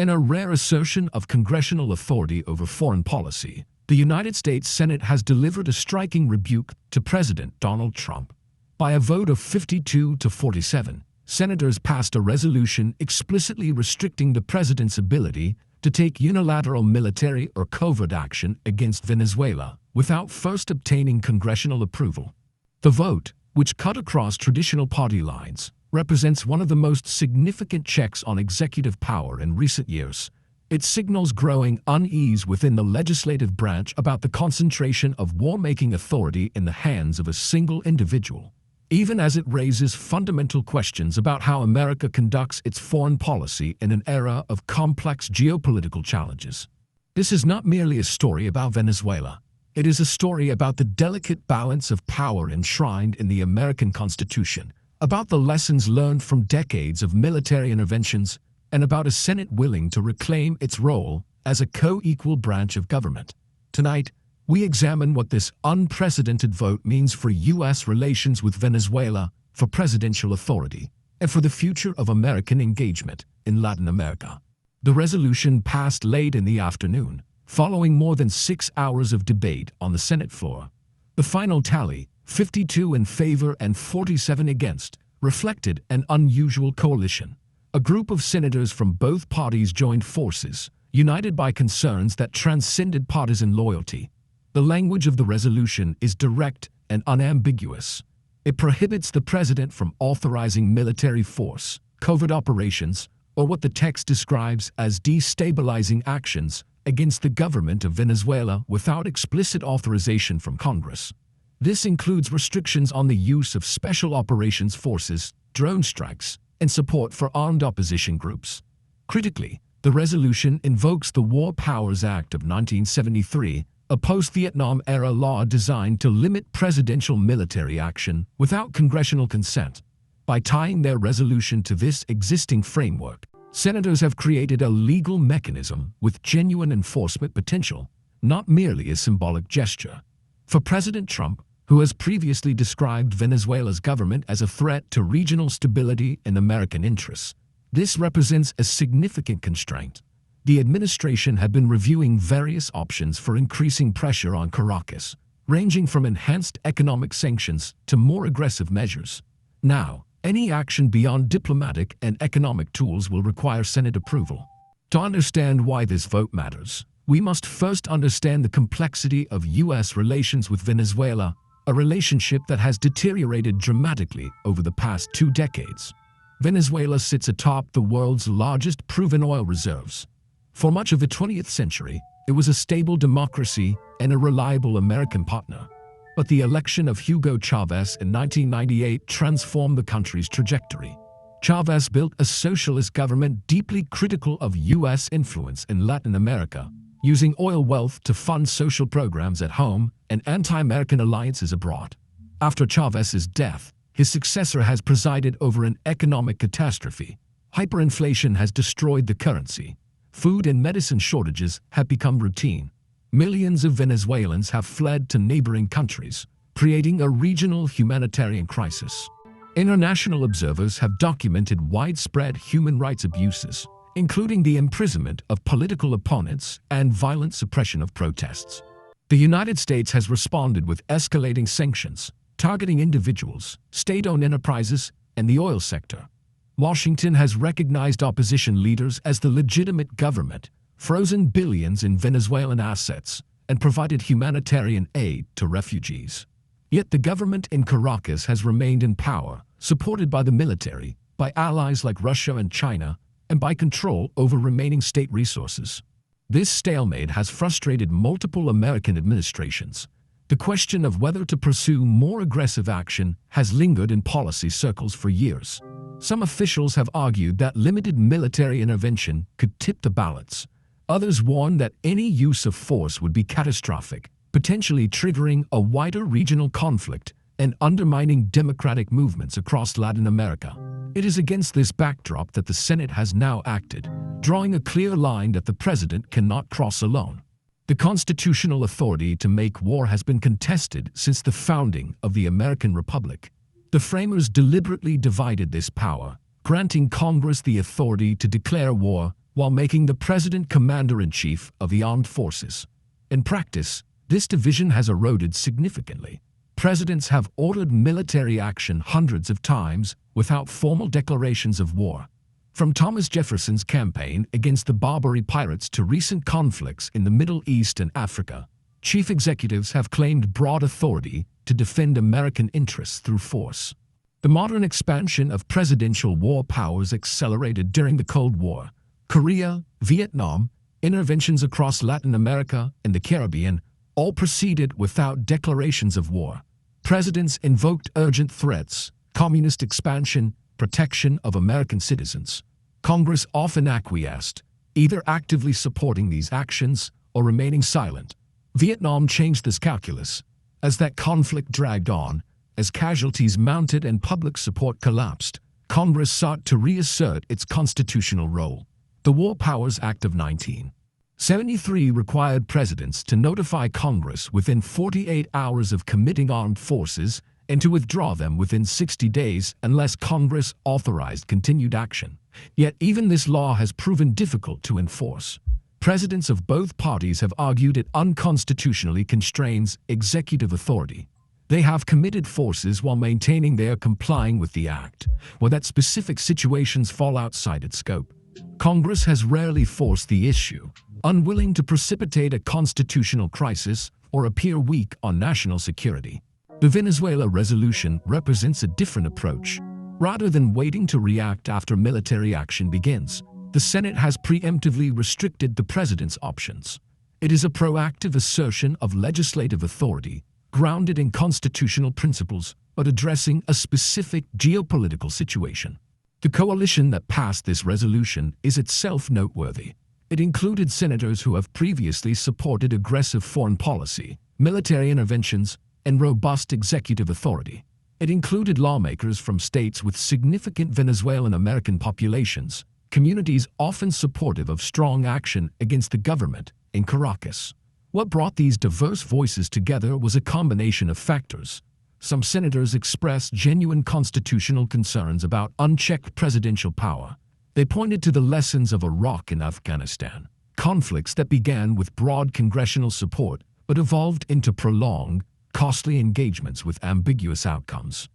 In a rare assertion of congressional authority over foreign policy, the United States Senate has delivered a striking rebuke to President Donald Trump. By a vote of 52 to 47, senators passed a resolution explicitly restricting the president's ability to take unilateral military or covert action against Venezuela without first obtaining congressional approval. The vote, which cut across traditional party lines, represents one of the most significant checks on executive power in recent years. It signals growing unease within the legislative branch about the concentration of war-making authority in the hands of a single individual, even as it raises fundamental questions about how America conducts its foreign policy in an era of complex geopolitical challenges. This is not merely a story about Venezuela. It is a story about the delicate balance of power enshrined in the American Constitution, about the lessons learned from decades of military interventions, and about a Senate willing to reclaim its role as a co-equal branch of government. Tonight, we examine what this unprecedented vote means for U.S. relations with Venezuela, for presidential authority, and for the future of American engagement in Latin America. The resolution passed late in the afternoon, following more than 6 hours of debate on the Senate floor. The final tally, 52 in favor and 47 against, reflected an unusual coalition. A group of senators from both parties joined forces, united by concerns that transcended partisan loyalty. The language of the resolution is direct and unambiguous. It prohibits the president from authorizing military force, covert operations, or what the text describes as destabilizing actions against the government of Venezuela without explicit authorization from Congress. This includes restrictions on the use of special operations forces, drone strikes, and support for armed opposition groups. Critically, the resolution invokes the War Powers Act of 1973, a post-Vietnam-era law designed to limit presidential military action without congressional consent. By tying their resolution to this existing framework, senators have created a legal mechanism with genuine enforcement potential, not merely a symbolic gesture. For President Trump, who has previously described Venezuela's government as a threat to regional stability and American interests, this represents a significant constraint. The administration had been reviewing various options for increasing pressure on Caracas, ranging from enhanced economic sanctions to more aggressive measures. Now, any action beyond diplomatic and economic tools will require Senate approval. To understand why this vote matters, we must first understand the complexity of U.S. relations with Venezuela, a relationship that has deteriorated dramatically over the past 2 decades. Venezuela sits atop the world's largest proven oil reserves. For much of the 20th century, it was a stable democracy and a reliable American partner. But the election of Hugo Chavez in 1998 transformed the country's trajectory. Chavez built a socialist government deeply critical of U.S. influence in Latin America, using oil wealth to fund social programs at home and anti-American alliances abroad. After Chavez's death, his successor has presided over an economic catastrophe. Hyperinflation has destroyed the currency. Food and medicine shortages have become routine. Millions of Venezuelans have fled to neighboring countries, creating a regional humanitarian crisis. International observers have documented widespread human rights abuses, including the imprisonment of political opponents and violent suppression of protests. The United States has responded with escalating sanctions, targeting individuals, state-owned enterprises, and the oil sector. Washington has recognized opposition leaders as the legitimate government, frozen billions in Venezuelan assets, and provided humanitarian aid to refugees. Yet the government in Caracas has remained in power, supported by the military, by allies like Russia and China, and by control over remaining state resources. This stalemate has frustrated multiple American administrations. The question of whether to pursue more aggressive action has lingered in policy circles for years. Some officials have argued that limited military intervention could tip the balance. Others warn that any use of force would be catastrophic, potentially triggering a wider regional conflict and undermining democratic movements across Latin America. It is against this backdrop that the Senate has now acted, drawing a clear line that the president cannot cross alone. The constitutional authority to make war has been contested since the founding of the American Republic. The framers deliberately divided this power, granting Congress the authority to declare war while making the president commander-in-chief of the armed forces. In practice, this division has eroded significantly. Presidents have ordered military action hundreds of times without formal declarations of war. From Thomas Jefferson's campaign against the Barbary pirates to recent conflicts in the Middle East and Africa, chief executives have claimed broad authority to defend American interests through force. The modern expansion of presidential war powers accelerated during the Cold War. Korea, Vietnam, interventions across Latin America and the Caribbean all proceeded without declarations of war. Presidents invoked urgent threats, communist expansion, protection of American citizens. Congress often acquiesced, either actively supporting these actions or remaining silent. Vietnam changed this calculus. As that conflict dragged on, as casualties mounted and public support collapsed, Congress sought to reassert its constitutional role. The War Powers Act of 1973 required presidents to notify Congress within 48 hours of committing armed forces and to withdraw them within 60 days unless Congress authorized continued action. Yet even this law has proven difficult to enforce. Presidents of both parties have argued it unconstitutionally constrains executive authority. They have committed forces while maintaining they are complying with the act, or that specific situations fall outside its scope. Congress has rarely forced the issue, unwilling to precipitate a constitutional crisis or appear weak on national security. The Venezuela resolution represents a different approach. Rather than waiting to react after military action begins, the Senate has preemptively restricted the president's options. It is a proactive assertion of legislative authority, grounded in constitutional principles, but addressing a specific geopolitical situation. The coalition that passed this resolution is itself noteworthy. It included senators who have previously supported aggressive foreign policy, military interventions, and robust executive authority. It included lawmakers from states with significant Venezuelan American populations, communities often supportive of strong action against the government in Caracas. What brought these diverse voices together was a combination of factors. Some senators expressed genuine constitutional concerns about unchecked presidential power. They pointed to the lessons of Iraq and Afghanistan, conflicts that began with broad congressional support but evolved into prolonged, costly engagements with ambiguous outcomes.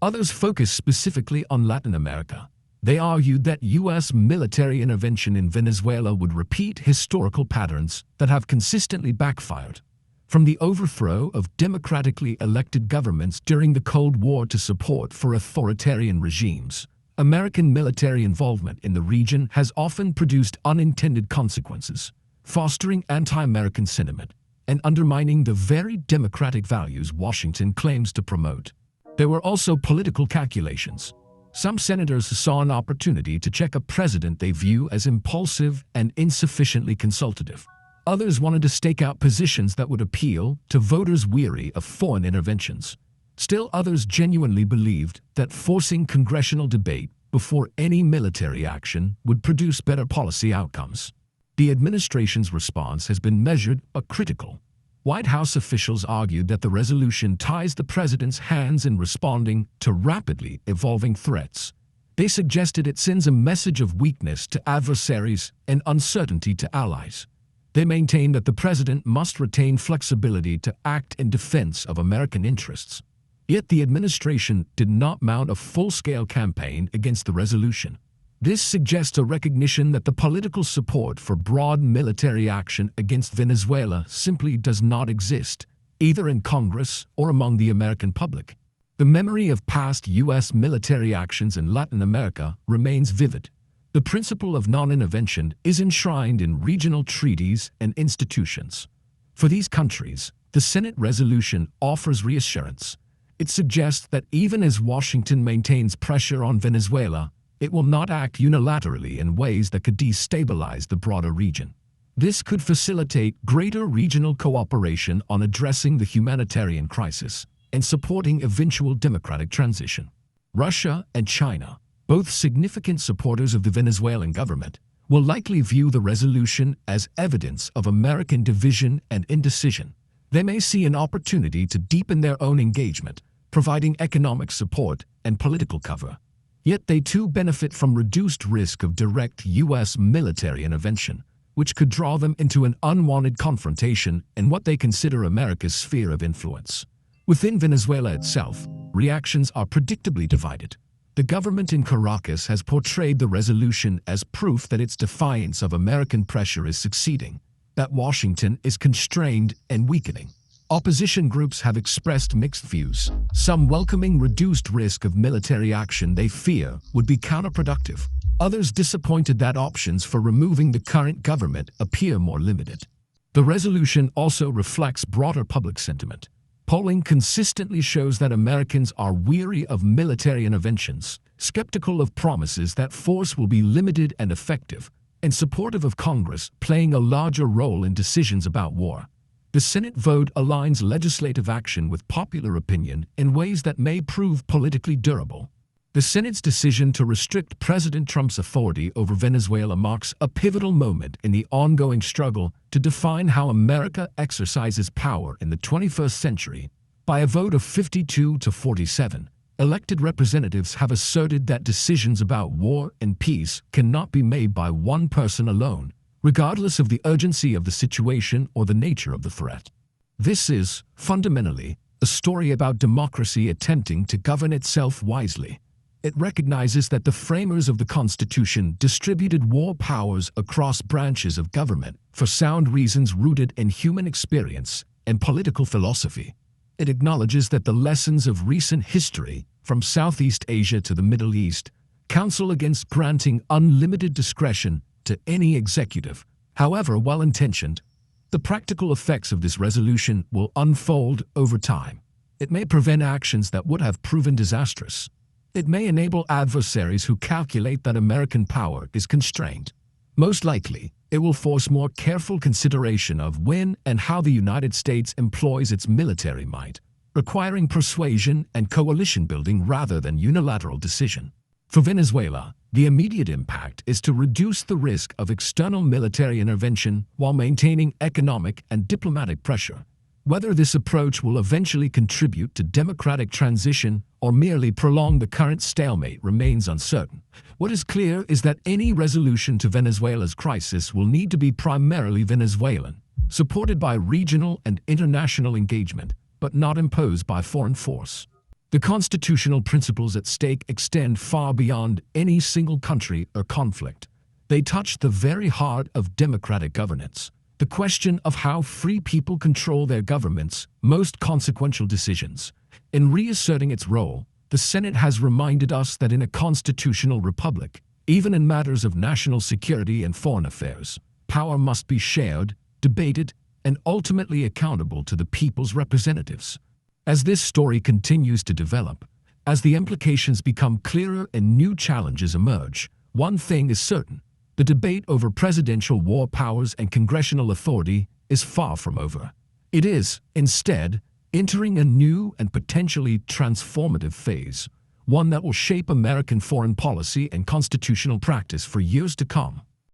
Others focused specifically on Latin America. They argued that U.S. military intervention in Venezuela would repeat historical patterns that have consistently backfired. From the overthrow of democratically elected governments during the Cold War to support for authoritarian regimes, American military involvement in the region has often produced unintended consequences, fostering anti-American sentiment and undermining the very democratic values Washington claims to promote. There were also political calculations. Some senators saw an opportunity to check a president they view as impulsive and insufficiently consultative. Others wanted to stake out positions that would appeal to voters weary of foreign interventions. Still others genuinely believed that forcing congressional debate before any military action would produce better policy outcomes. The administration's response has been measured but critical. White House officials argued that the resolution ties the president's hands in responding to rapidly evolving threats. They suggested it sends a message of weakness to adversaries and uncertainty to allies. They maintain that the president must retain flexibility to act in defense of American interests. Yet the administration did not mount a full-scale campaign against the resolution. This suggests a recognition that the political support for broad military action against Venezuela simply does not exist, either in Congress or among the American public. The memory of past U.S. military actions in Latin America remains vivid. The principle of non-intervention is enshrined in regional treaties and institutions. For these countries, the Senate resolution offers reassurance. It suggests that even as Washington maintains pressure on Venezuela, it will not act unilaterally in ways that could destabilize the broader region. This could facilitate greater regional cooperation on addressing the humanitarian crisis and supporting eventual democratic transition. Russia and China, both significant supporters of the Venezuelan government, will likely view the resolution as evidence of American division and indecision. They may see an opportunity to deepen their own engagement, providing economic support and political cover. Yet they too benefit from reduced risk of direct U.S. military intervention, which could draw them into an unwanted confrontation in what they consider America's sphere of influence. Within Venezuela itself, reactions are predictably divided. The government in Caracas has portrayed the resolution as proof that its defiance of American pressure is succeeding, that Washington is constrained and weakening. Opposition groups have expressed mixed views, some welcoming reduced risk of military action they fear would be counterproductive, others disappointed that options for removing the current government appear more limited. The resolution also reflects broader public sentiment. Polling consistently shows that Americans are weary of military interventions, skeptical of promises that force will be limited and effective, and supportive of Congress playing a larger role in decisions about war. The Senate vote aligns legislative action with popular opinion in ways that may prove politically durable. The Senate's decision to restrict President Trump's authority over Venezuela marks a pivotal moment in the ongoing struggle to define how America exercises power in the 21st century. By a vote of 52 to 47, elected representatives have asserted that decisions about war and peace cannot be made by one person alone, regardless of the urgency of the situation or the nature of the threat. This is, fundamentally, a story about democracy attempting to govern itself wisely. It recognizes that the framers of the Constitution distributed war powers across branches of government for sound reasons rooted in human experience and political philosophy. It acknowledges that the lessons of recent history, from Southeast Asia to the Middle East, counsel against granting unlimited discretion to any executive, however well-intentioned. The practical effects of this resolution will unfold over time. It may prevent actions that would have proven disastrous. It may enable adversaries who calculate that American power is constrained. Most likely, it will force more careful consideration of when and how the United States employs its military might, requiring persuasion and coalition building rather than unilateral decision. For Venezuela, the immediate impact is to reduce the risk of external military intervention while maintaining economic and diplomatic pressure. Whether this approach will eventually contribute to democratic transition or merely prolong the current stalemate remains uncertain. What is clear is that any resolution to Venezuela's crisis will need to be primarily Venezuelan, supported by regional and international engagement, but not imposed by foreign force. The constitutional principles at stake extend far beyond any single country or conflict. They touch the very heart of democratic governance, the question of how free people control their government's most consequential decisions. In reasserting its role, the Senate has reminded us that in a constitutional republic, even in matters of national security and foreign affairs, power must be shared, debated, and ultimately accountable to the people's representatives. As this story continues to develop, as the implications become clearer and new challenges emerge, one thing is certain: the debate over presidential war powers and congressional authority is far from over. It is, instead, entering a new and potentially transformative phase, one that will shape American foreign policy and constitutional practice for years to come.